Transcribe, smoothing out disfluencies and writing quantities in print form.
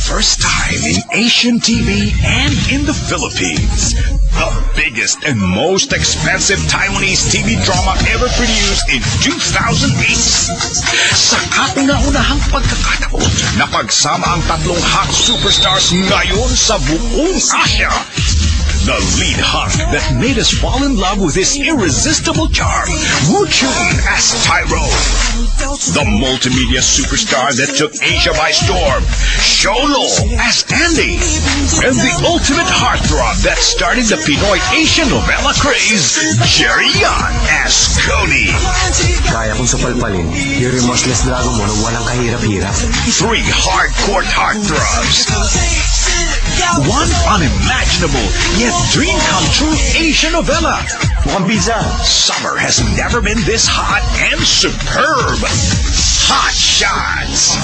first time in Asian TV and in the Philippines. The biggest and most expensive Taiwanese TV drama ever produced in 2008. Sa kauna-unahang pagkakataon, napagsama ang tatlong hot superstars ngayon sa buong Asia. The lead hunk that made us fall in love with his irresistible charm, Wu Chun as Tyrone. The multimedia superstar that took Asia by storm, Sholo as Andy. And the ultimate heartthrob that started the Pinoy Asian novela craze, Jerry Yan as Cody. Kaya kong supalpalin yung remorseless dragon mo na walang kahirap-hirap. 3 hardcore heartthrobs. 1 unimaginable yet dream-come-true Asian novela. Mukhang pizza. Summer has never been this hot and superb. Hot Shots.